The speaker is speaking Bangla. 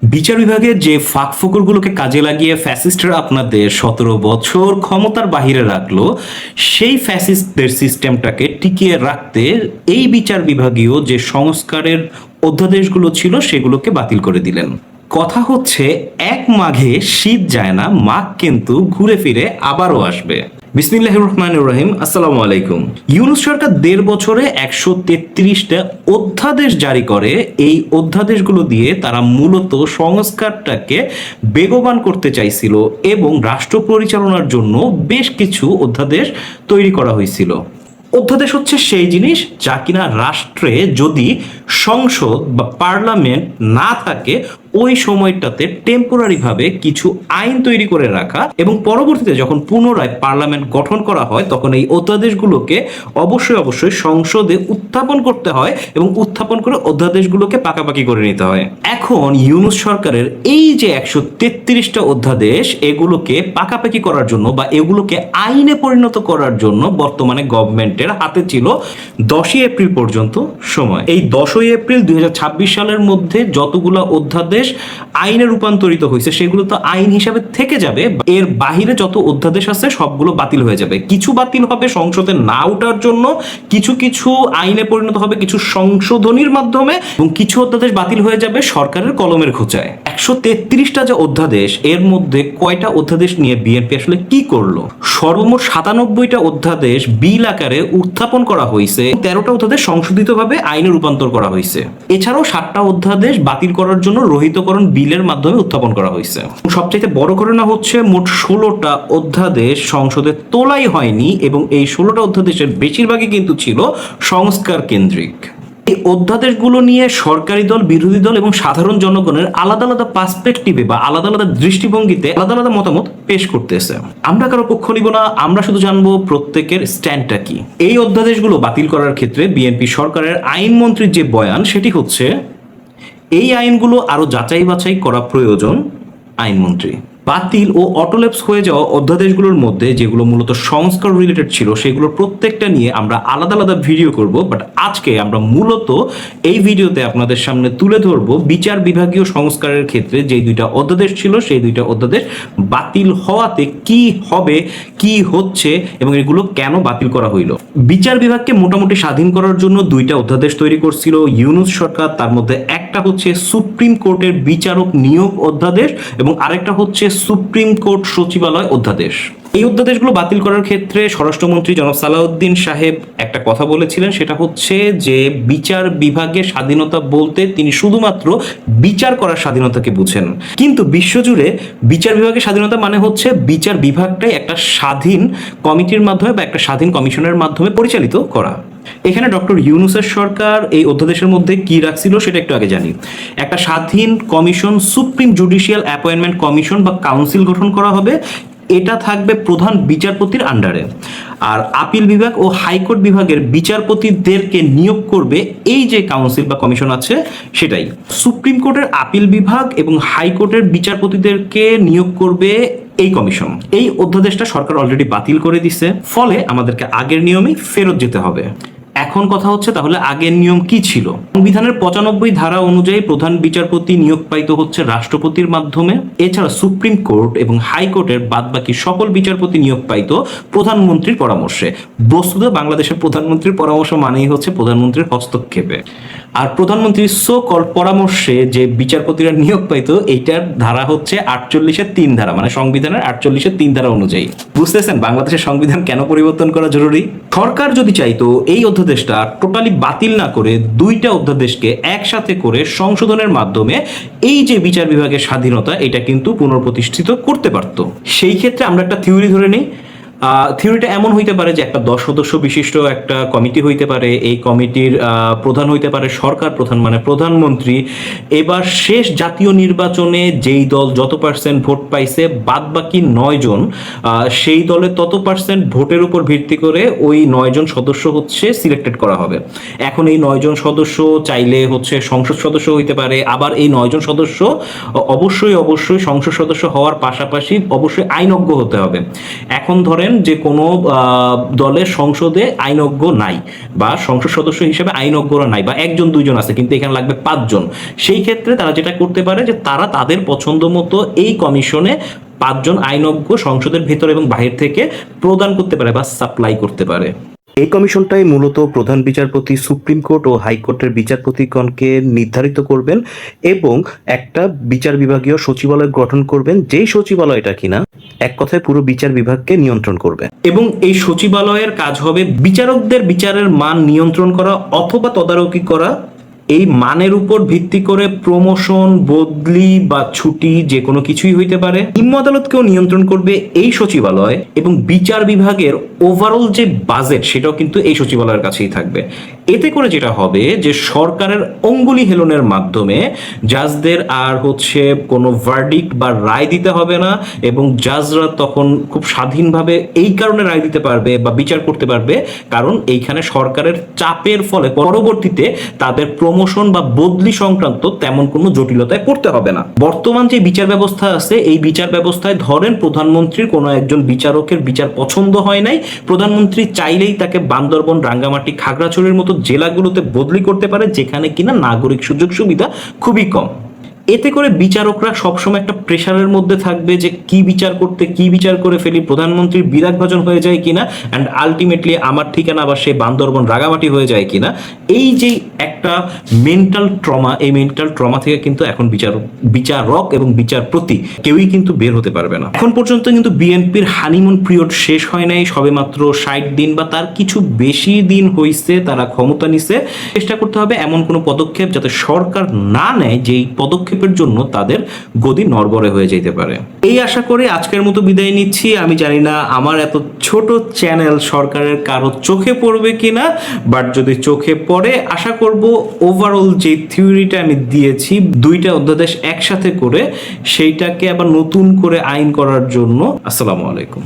বিচার বিভাগের যে ফাঁকফোকরগুলোকে কাজে লাগিয়ে ফ্যাসিস্টরা আপনাদের 17 বছর ক্ষমতার বাহিরে রাখলো, সেই ফ্যাসিস্টদের সিস্টেমটাকে টিকিয়ে রাখতে এই বিচার বিভাগীয় যে সংস্কারের অধ্যাদেশগুলো ছিল সেগুলোকে বাতিল করে দিলেন। কথা হচ্ছে, এক মাঘে শীত যায় না, মাঘ কিন্তু ঘুরে ফিরে আবারও আসবে। বিসমিল্লাহির রহমানির রহিম। আসসালামু আলাইকুম। ইউনূস সরকার 1.5 বছরে 133টা অধ্যাদেশ জারি করে। এই অধ্যাদেশগুলো দিয়ে তারা মূলত সংস্কারটাকে বেগবান করতে চাইছিল এবং রাষ্ট্র পরিচালনার জন্য বেশ কিছু অধ্যাদেশ তৈরি করা হয়েছিল। অধ্যাদেশ হচ্ছে সেই জিনিস যা কিনা রাষ্ট্রে যদি সংসদ বা পার্লামেন্ট না থাকে ওই সময়টাতে টেম্পোরারি ভাবে কিছু আইন তৈরি করে রাখা, এবং পরবর্তীতে যখন পুনরায় পার্লামেন্ট গঠন করা হয় তখন এই অধ্যাদেশগুলোকে অবশ্যই সংসদে উত্থাপন করতে হয় এবং উত্থাপন করে অধ্যাদেশগুলোকে পাকাপাকি করে নিতে হয়। এখন ইউনূস সরকারের এই যে 133টা অধ্যাদেশ, এগুলোকে পাকাপাকি করার জন্য বা এগুলোকে আইনে পরিণত করার জন্য বর্তমানে গভর্নমেন্টের হাতে ছিল 10ই এপ্রিল পর্যন্ত সময়। এই 10ই এপ্রিল 2026 সালের মধ্যে যতগুলো অধ্যাদেশ আইনে রূপান্তরিত হয়েছে সেগুলো তো আইন হিসাবে থেকে যাবে। এর বাহিরে যত অধ্যাদেশ আছে সবগুলো বাতিল হয়ে যাবে। কিছু বাতিল হবে সংসদে না ওঠার জন্য, কিছু কিছু আইনে পরিণত হবে কিছু সংশোধনীর মাধ্যমে, এবং কিছু অধ্যাদেশ বাতিল হয়ে যাবে সরকারের কলমের খোঁচায়। 133টা যে অধ্যাদেশ, এর মধ্যে কয়টা অধ্যাদেশ নিয়ে বিএনপি আসলে কি করলো? সর্বমোট 97টা অধ্যাদেশ বিল আকারে উত্থাপন করা হয়েছে, 13টা অধ্যাদেশ সংশোধিতভাবে আইনে রূপান্তর করা হয়েছে। এছাড়াও 7টা অধ্যাদেশ বাতিল করার জন্য রহিতকরণ বিলের মাধ্যমে উত্থাপন করা হয়েছে। সবচেয়ে বড় ঘটনা হচ্ছে মোট 16টা অধ্যাদেশ সংসদে তোলাই হয়নি, এবং এই 16টা অধ্যাদেশের বেশিরভাগই কিন্তু ছিল সংস্কার কেন্দ্রিক। এই অধ্যাদেশগুলো নিয়ে সরকারি দল, বিরোধী দল এবং সাধারণ জনগণের আলাদা আলাদা পার্সপেক্টিভে বা আলাদা আলাদা দৃষ্টিভঙ্গিতে আলাদা আলাদা মতামত পেশ করতেছে। আমরা কারো পক্ষ নিব না, আমরা শুধু জানবো প্রত্যেকের স্ট্যান্ডটা কি। এই অধ্যাদেশগুলো বাতিল করার ক্ষেত্রে বিএনপি সরকারের আইনমন্ত্রীর যে বয়ান, সেটি হচ্ছে এই আইনগুলো আরো যাচাই বাছাই করা প্রয়োজন। আইনমন্ত্রী বাতিল ও অটোল্যাপস হয়ে যাওয়া অধ্যাদেশগুলোর মধ্যে যেগুলো মূলত সংস্কার রিলেটেড ছিল সেগুলোর প্রত্যেকটা নিয়ে আমরা আলাদা আলাদা ভিডিও করব, বাট আজকে আমরা মূলত এই ভিডিওতে আপনাদের সামনে তুলে ধরবো বিচার বিভাগীয় সংস্কারের ক্ষেত্রে যে দুইটা অধ্যাদেশ ছিল সেই দুইটা অধ্যাদেশ বাতিল হওয়াতে কি হবে, কি হচ্ছে এবং এগুলো কেন বাতিল করা হইল। বিচার বিভাগকে মোটামুটি স্বাধীন করার জন্য দুইটা অধ্যাদেশ তৈরি করছিল ইউনূস সরকার। তার মধ্যে একটা হচ্ছে সুপ্রিম কোর্টের বিচারক নিয়োগ অধ্যাদেশ এবং আরেকটা হচ্ছে সুপ্রিম কোর্ট সচিবালয় অধ্যাদেশ। এই অধ্যাদেশগুলো বাতিল করার ক্ষেত্রে স্বরাষ্ট্রমন্ত্রী জনাব সালাউদ্দিন সাহেব একটা কথা বলেছিলেন, সেটা হচ্ছে যে বিচার বিভাগের স্বাধীনতা বলতে তিনি শুধুমাত্র বিচার করার স্বাধীনতাকে বুঝেন। কিন্তু বিশ্বজুড়ে বিচার বিভাগের স্বাধীনতা মানে হচ্ছে বিচার বিভাগটাই একটা স্বাধীন কমিটির মাধ্যমে বা একটা স্বাধীন কমিশনের মাধ্যমে পরিচালিত করা। এখানে ডক্টর ইউনূসের সরকার এই অধ্যাদেশের মধ্যে কি রাখছিল সেটা একটু আগে জানি। একটা স্বাধীন commission, supreme judicial appointment commission বা কাউন্সিল গঠন করা হবে। এটা থাকবে প্রধান বিচারপতির আন্ডারে, আর আপিল বিভাগ ও হাইকোর্ট বিভাগের বিচারপতিদেরকে নিয়োগ করবে এই যে কাউন্সিল বা কমিশন আছে সেটাই। সুপ্রিম কোর্টের আপিল বিভাগ এবং হাইকোর্টের বিচারপতিদেরকে নিয়োগ করবে এই কমিশন। এই অধ্যাদেশটা সরকার অলরেডি বাতিল করে দিছে, ফলে আমাদেরকে আগের নিয়মেই ফেরত যেতে হবে। এখন কথা হচ্ছে তাহলে আগের নিয়ম কি ছিল? সংবিধানের 95 ধারা অনুযায়ী প্রধান বিচারপতি নিয়োগ পাইত হচ্ছে রাষ্ট্রপতির মাধ্যমে। এছাড়া সুপ্রিম কোর্ট এবং হাইকোর্টের বাদবাকি সকল বিচারপতি নিয়োগ পাইত প্রধানমন্ত্রীর পরামর্শে। বস্তুত বাংলাদেশের প্রধানমন্ত্রীর পরামর্শ মানেই হচ্ছে প্রধানমন্ত্রীর হস্তক্ষেপে। আর প্রধানমন্ত্রীর সো কল পরামর্শে যে বিচারপতিরা নিয়োগ পাইতো, এইটার ধারা হচ্ছে 48-এর 3 ধারা, মানে সংবিধানের 48-এর 3 ধারা অনুযায়ী। বুঝতেছেন বাংলাদেশের সংবিধান কেন পরিবর্তন করা জরুরি? সরকার যদি চাইতো এই অধ্যাদেশটা টোটালি বাতিল না করে দুইটা অধ্যাদেশকে একসাথে করে সংশোধনের মাধ্যমে এই যে বিচার বিভাগের স্বাধীনতা এটা কিন্তু পুনঃপ্রতিষ্ঠিত করতে পারতো। সেই ক্ষেত্রে আমরা একটা থিওরি ধরে নিই। থিওরিটা এমন হইতে পারে যে একটা 10 সদস্য বিশিষ্ট একটা কমিটি হইতে পারে। এই কমিটির প্রধান হইতে পারে সরকার প্রধান, মানে প্রধানমন্ত্রী। এবার শেষ জাতীয় নির্বাচনে যেই দল যত পার্সেন্ট ভোট পাইছে, বাদ বাকি 9 জন সেই দলের তত পার্সেন্ট ভোটের উপর ভিত্তি করে ওই 9 জন সদস্য হচ্ছে সিলেক্টেড করা হবে। এখন এই 9 জন সদস্য চাইলে হচ্ছে সংসদ সদস্য হইতে পারে, আবার এই 9 জন সদস্য অবশ্যই সংসদ সদস্য হওয়ার পাশাপাশি অবশ্যই আইনজ্ঞ হতে হবে। এখন ধরেন ধরেন যে কোনো দলের সংসদে আইনজ্ঞ নাই বা সংসদ সদস্য হিসেবে আইনজ্ঞরা নাই বা একজন দুইজন আছে কিন্তু এখানে লাগবে 5 জন, সেই ক্ষেত্রে তারা যেটা করতে পারে যে তারা তাদের পছন্দ মতো এই কমিশনে 5 জন আইনজ্ঞ সংসদের ভেতর এবং বাহির থেকে প্রদান করতে পারে বা সাপ্লাই করতে পারে। এই কমিশনটাই মূলত প্রধান বিচারপতি, সুপ্রিম কোর্ট ও হাইকোর্টের বিচারপতিগণকে নির্ধারিত করবেন এবং একটা বিচার বিভাগীয় সচিবালয় গঠন করবেন, যেই সচিবালয়টা কিনা এক কথায় পুরো বিচার বিভাগকে নিয়ন্ত্রণ করবে। এবং এই সচিবালয়ের কাজ হবে বিচারকদের বিচারের মান নিয়ন্ত্রণ করা অথবা তদারকি করা। এই মানের উপর ভিত্তি করে প্রমোশন, বদলি বা ছুটি যে কোনো কিছুই হইতে পারে। নিম্ন আদালতকেও নিয়ন্ত্রণ করবে এই সচিবালয় এবং বিচার বিভাগের ওভারঅল যে বাজেট সেটাও কিন্তু এই সচিবালয়ের কাছেই থাকবে। এতে করে যেটা হবে যে সরকারের অঙ্গুলি হেলনের মাধ্যমে জাজদের আর কোনো ভার্ডিক্ট বা রায় দিতে হবে না এবং জাজরা তখন খুব স্বাধীনভাবে এই কারণে রায় দিতে পারবে বা বিচার করতে পারবে কারণ এইখানে সরকারের চাপের ফলে পরবর্তীতে তাদের প্রমোশন বা বদলি সংক্রান্ত তেমন কোনো জটিলতায় পড়তে হবে না। বর্তমান যে বিচার ব্যবস্থা আছে এই বিচার ব্যবস্থায় ধরেন প্রধানমন্ত্রীর কোনো একজন বিচারকের বিচার পছন্দ হয় নাই, প্রধানমন্ত্রী চাইলেই তাকে বান্দরবন, রাঙ্গামাটি, খাগড়াছড়ির মতো জেলাগুলোতে বদলি করতে পারে যেখানে কিনা নাগরিক সুযোগ সুবিধা খুবই কম। এতে করে বিচারকরা সবসময় একটা প্রেশারের মধ্যে থাকবে যে কি বিচার করতে, কি বিচার করে ফেলি, প্রধানমন্ত্রীর বিরাগভাজন হয়ে যায় কিনা অ্যান্ড আলটিমেটলি আমার ঠিকানা আবার সেই বান্দরবন, রাঙামাটি হয়ে যায় কিনা। এই যে একটা মেন্টাল ট্রমা, এই মেন্টাল ট্রমা থেকে কিন্তু এখন বিচারক এবং বিচারপতি কেউই কিন্তু বের হতে পারবে না। এখন পর্যন্ত কিন্তু বিএনপির হানিমুন পিরিয়ড শেষ হয় নাই, সবে মাত্র 60 দিন বা তার কিছু বেশি দিন হয়েছে তারা ক্ষমতা নিছে। চেষ্টা করতে হবে এমন কোনো পদক্ষেপ যাতে সরকার না নেয় যেই পদক্ষেপ জন্য তাদের গদি নড়বড়ে হয়ে যেতে পারে। এই আশা করে আজকের মতো বিদায় নিচ্ছি। আমি জানি না আমার এত ছোট চ্যানেল সরকারের কারো চোখে পড়বে কিনা, বাট যদি চোখে পড়ে আশা করব ওভারঅল যে থিওরিটা আমি দিয়েছি 2টা অধ্যাদেশ একসাথে করে সেইটাকে আবার নতুন করে আইন করার জন্য। আসসালামু আলাইকুম।